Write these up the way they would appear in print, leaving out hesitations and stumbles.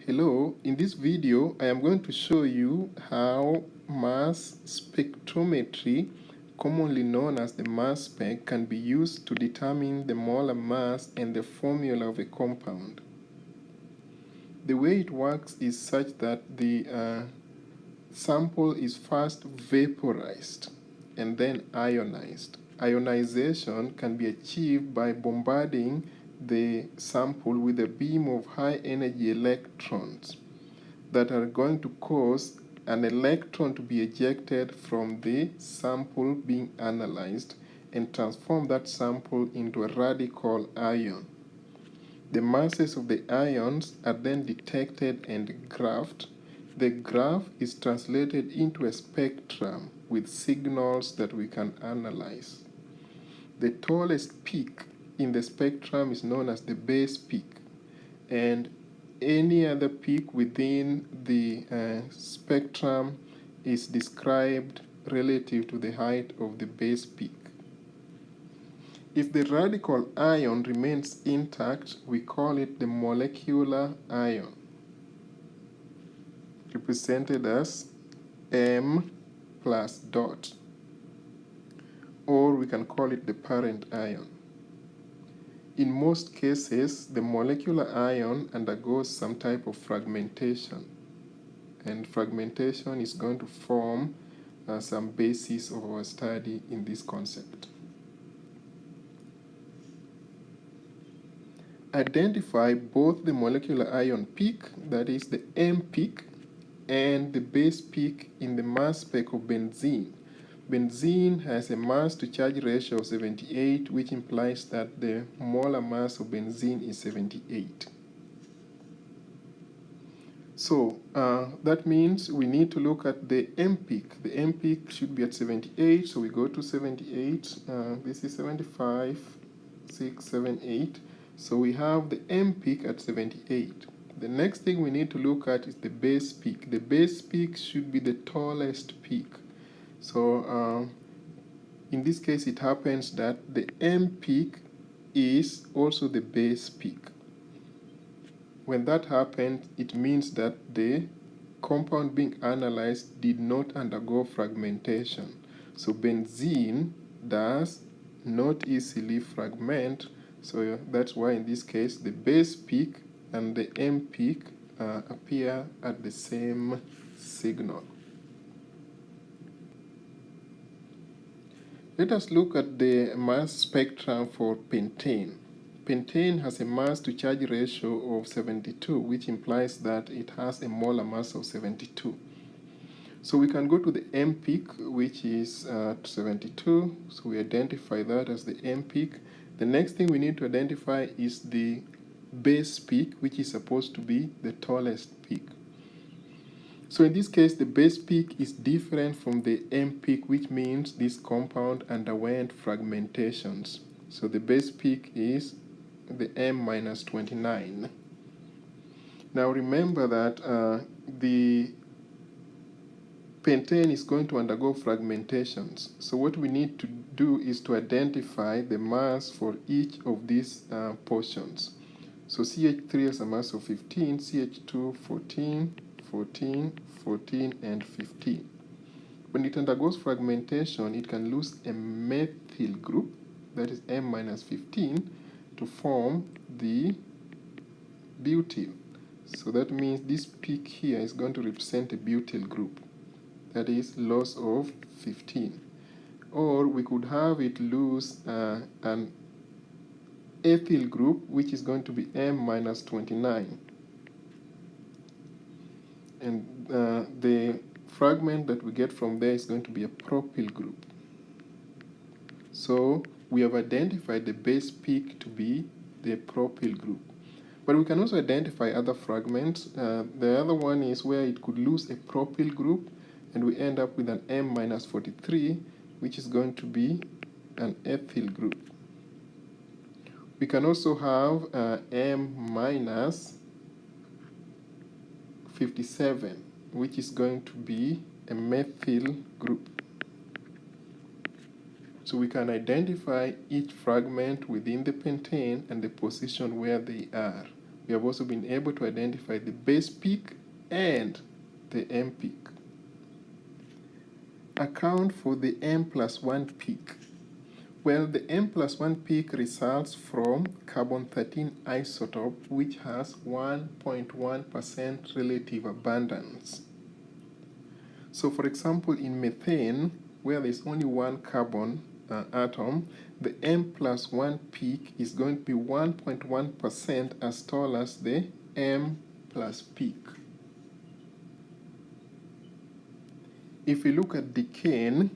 Hello, in this video I am going to show you how mass spectrometry, commonly known as the mass spec, can be used to determine the molar mass and the formula of a compound. The way it works is such that the sample is first vaporized and then ionized. Ionization can be achieved by bombarding the sample with a beam of high energy electrons that are going to cause an electron to be ejected from the sample being analyzed and transform that sample into a radical ion. The masses of the ions are then detected and graphed. The graph is translated into a spectrum with signals that we can analyze. The tallest peak in the spectrum is known as the base peak, and any other peak within the spectrum is described relative to the height of the base peak. If the radical ion remains intact, we call it the molecular ion, represented as M plus dot, or we can call it the parent ion. In most cases, the molecular ion undergoes some type of fragmentation, and fragmentation is going to form some basis of our study in this concept. Identify both the molecular ion peak, that is the M peak, and the base peak in the mass spec of benzene. Benzene has a mass to charge ratio of 78, which implies that the molar mass of benzene is 78. So that means we need to look at the M peak. The M peak should be at 78, so we go to 78. This is 75, 6, 7, 8. So we have the M peak at 78. The next thing we need to look at is the base peak. The base peak should be the tallest peak. So in this case, it happens that the M peak is also the base peak. When that happens, it means that the compound being analyzed did not undergo fragmentation. So benzene does not easily fragment. So that's why in this case, the base peak and the M peak appear at the same signal. Let us look at the mass spectrum for pentane. Pentane has a mass to charge ratio of 72, which implies that it has a molar mass of 72. So we can go to the M peak, which is at 72. So we identify that as the M peak. The next thing we need to identify is the base peak, which is supposed to be the tallest peak. So in this case, the base peak is different from the M peak, which means this compound underwent fragmentations. So the base peak is the M minus 29. Now remember that the pentane is going to undergo fragmentations. So what we need to do is to identify the mass for each of these portions. So CH3 has a mass of 15, CH2 14, 14, 14, and 15. When it undergoes fragmentation, it can lose a methyl group, that is M minus 15, to form the butyl. So that means this peak here is going to represent a butyl group, that is loss of 15. Or we could have it lose an ethyl group, which is going to be M minus 29. And the fragment that we get from there is going to be a propyl group. So we have identified the base peak to be the propyl group. But we can also identify other fragments. The other one is where it could lose a propyl group, and we end up with an M minus 43, which is going to be an ethyl group. We can also have M minus 57, which is going to be a methyl group. So we can identify each fragment within the pentane and the position where they are. we have also been able to identify the base peak and the M peak. Account for the M+1 peak. Well, the M+1 peak results from carbon-13 isotope, which has 1.1% relative abundance. So for example, in methane, where there's only one carbon atom, the M+1 peak is going to be 1.1% as tall as the M plus peak. If we look at decane,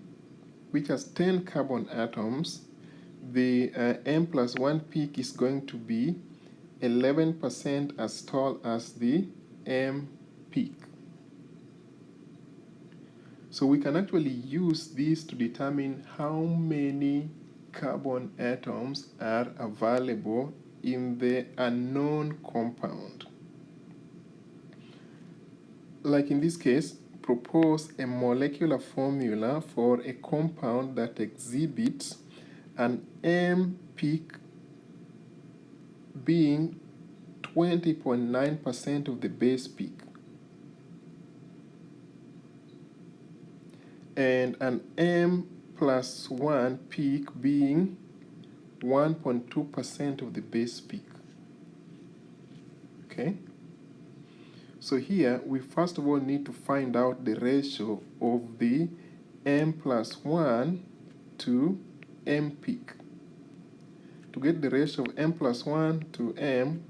which has 10 carbon atoms, the M+1 peak is going to be 11% as tall as the M peak. So we can actually use this to determine how many carbon atoms are available in the unknown compound. Like in this case, propose a molecular formula for a compound that exhibits an M peak being 20.9% of the base peak and an M+1 peak being 1.2% of the base peak. Okay? So here, we first of all need to find out the ratio of the M+1 to M peak. To get the ratio of M+1 to M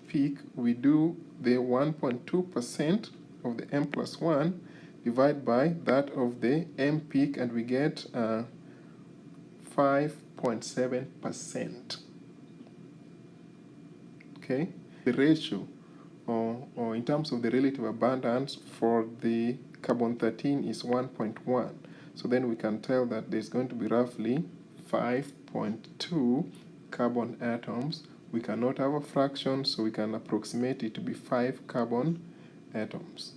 peak, we do the 1.2% of the M+1 divide by that of the M peak, and we get 5.7%. Okay? The ratio, or in terms of the relative abundance for the carbon-13 is 1.1. So then we can tell that there's going to be roughly 5.2 carbon atoms. We cannot have a fraction, so we can approximate it to be 5 carbon atoms.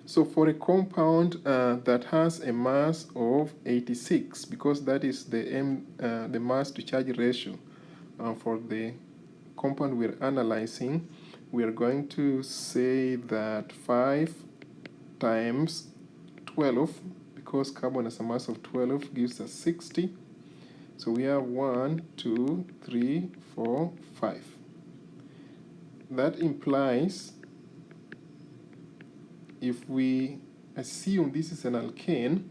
So for a compound that has a mass of 86, because that is the mass to charge ratio for the compound we're analyzing, we are going to say that 5 times 12, because carbon has a mass of 12, gives us 60. So we have 1, 2, 3, 4, 5. That implies, if we assume this is an alkane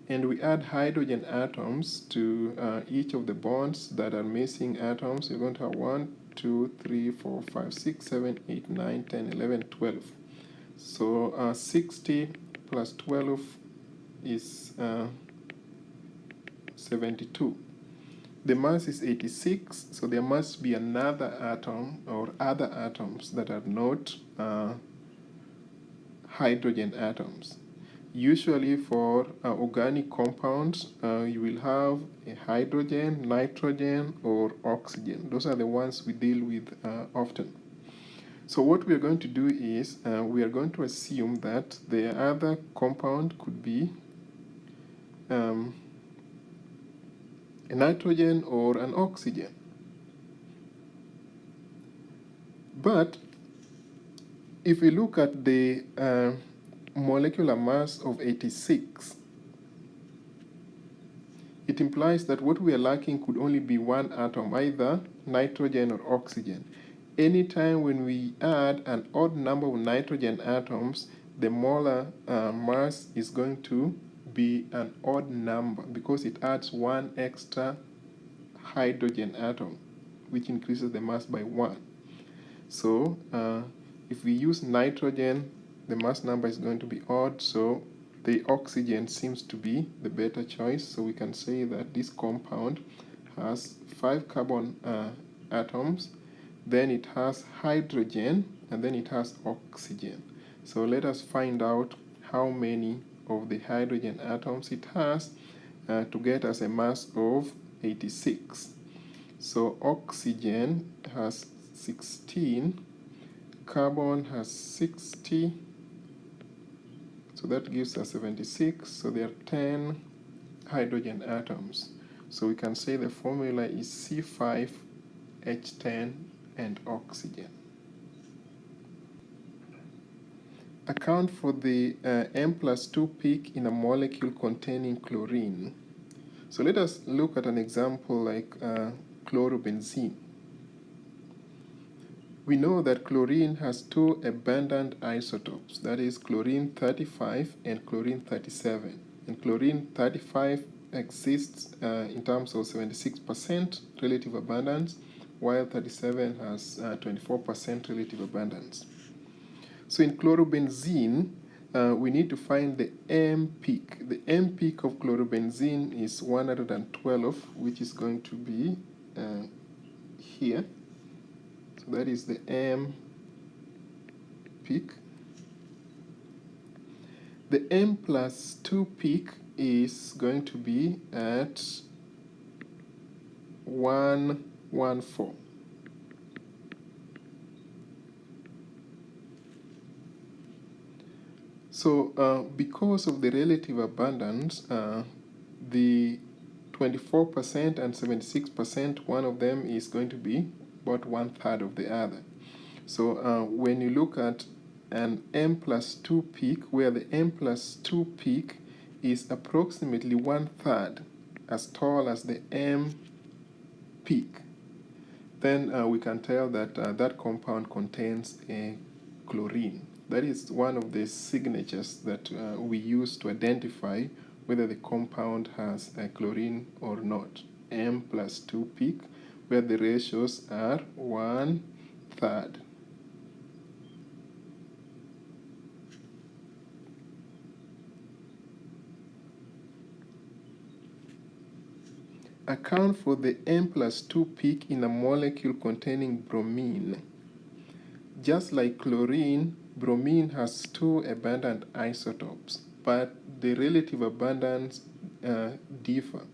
and we add hydrogen atoms to each of the bonds that are missing atoms, you're going to have 1, 2, 3, 4, 5, 6, 7, 8, 9, 10, 11, 12. So 60 plus 12 is 72. The mass is 86, so there must be another atom or other atoms that are not hydrogen atoms. Usually for organic compounds, you will have a hydrogen, nitrogen, or oxygen. Those are the ones we deal with often. So what we are going to do is we are going to assume that the other compound could be a nitrogen or an oxygen. But if we look at the molecular mass of 86, it implies that what we are lacking could only be one atom, either nitrogen or oxygen. Anytime when we add an odd number of nitrogen atoms, the molar mass is going to be an odd number because it adds one extra hydrogen atom, which increases the mass by 1. So if we use nitrogen, the mass number is going to be odd, so the oxygen seems to be the better choice. So we can say that this compound has 5 carbon atoms, then it has hydrogen, and then it has oxygen. So let us find out how many of the hydrogen atoms it has to get us a mass of 86. So oxygen has 16, carbon has 60, so that gives us 76. So there are 10 hydrogen atoms. So we can say the formula is C5 H10, and oxygen. Account for the M+2 peak in a molecule containing chlorine. So let us look at an example like chlorobenzene. We know that chlorine has two abundant isotopes, that is chlorine 35 and chlorine 37. And chlorine 35 exists in terms of 76% relative abundance, while 37 has 24% relative abundance. So in chlorobenzene, we need to find the M peak. The M peak of chlorobenzene is 112, which is going to be here. So that is the M peak. The M+2 peak is going to be at 114. So because of the relative abundance, the 24% and 76%, one of them is going to be about 1/3 of the other. So when you look at an M+2 peak, where the M+2 peak is approximately 1/3 as tall as the M peak, then we can tell that that compound contains a chlorine. That is one of the signatures that we use to identify whether the compound has a chlorine or not. M+2 peak, where the ratios are 1/3. Account for the M+2 peak in a molecule containing bromine. Just like chlorine, bromine has two abundant isotopes, but the relative abundance differ.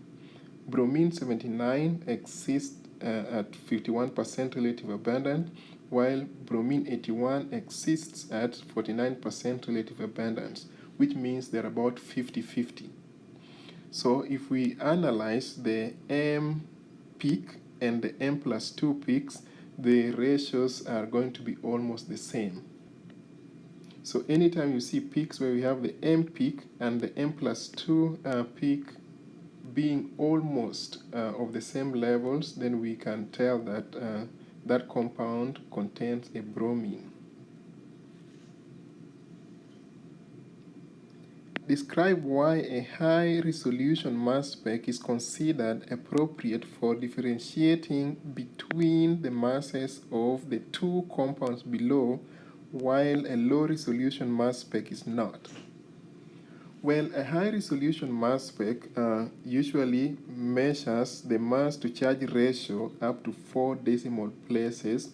Bromine 79 exists at 51% relative abundance, while bromine 81 exists at 49% relative abundance, which means they're about 50-50. So if we analyze the M peak and the M+2 peaks, the ratios are going to be almost the same. So anytime you see peaks where we have the M peak and the M+2 peak being almost of the same levels, then we can tell that that compound contains a bromine. Describe why a high-resolution mass spec is considered appropriate for differentiating between the masses of the two compounds below, while a low-resolution mass spec is not. Well, a high-resolution mass spec usually measures the mass-to-charge ratio up to 4 decimal places,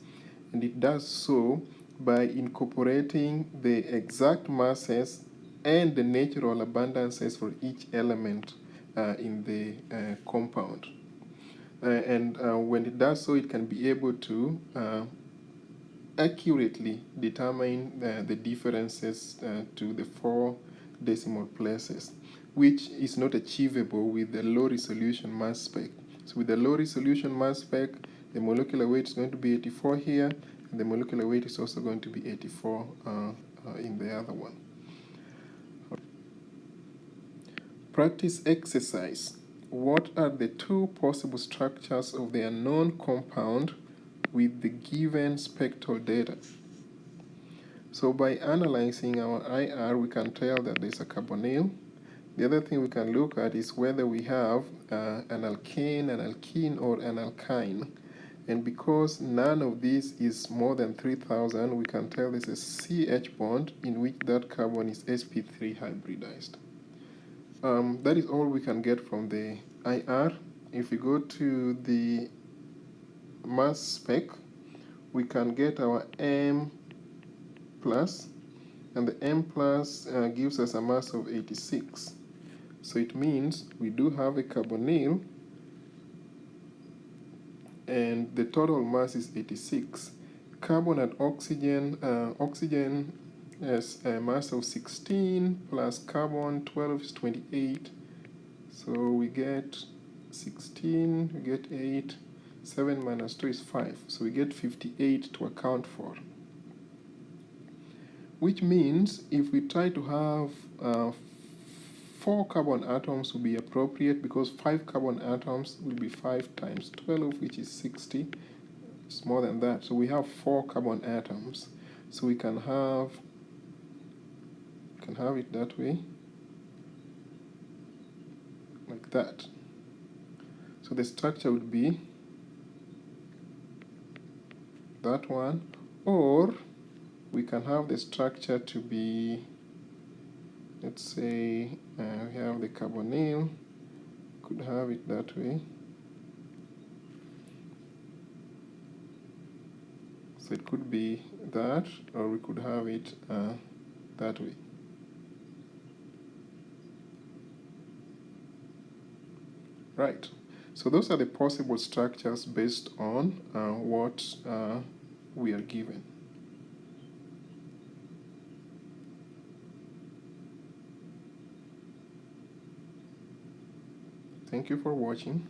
and it does so by incorporating the exact masses and the natural abundances for each element in the compound. And when it does so, it can be able to accurately determine the differences to the 4 decimal places, which is not achievable with the low resolution mass spec. So with the low resolution mass spec, the molecular weight is going to be 84 here, and the molecular weight is also going to be 84 in the other one. Practice exercise. What are the 2 possible structures of the unknown compound with the given spectral data? So by analyzing our IR, we can tell that there's a carbonyl. The other thing we can look at is whether we have an alkane, an alkene, or an alkyne. And because none of these is more than 3,000, we can tell there's a CH bond in which that carbon is sp3 hybridized. That is all we can get from the IR. If we go to the mass spec, we can get our M plus, and the M plus gives us a mass of 86. So it means we do have a carbonyl, and the total mass is 86. Carbon and oxygen, oxygen has a mass of 16 plus carbon 12 is 28. So we get 16, we get 8, 7 minus 2 is 5. So we get 58 to account for. Which means if we try to have 4 carbon atoms will be appropriate, because 5 carbon atoms will be 5 times 12, which is 60. It's more than that. So we have 4 carbon atoms. So we can have it that way, like that. So the structure would be that one, or we can have the structure to be, let's say we have the carbonyl, could have it that way. So it could be that, or we could have it that way. Right. So those are the possible structures based on what we are given. Thank you for watching.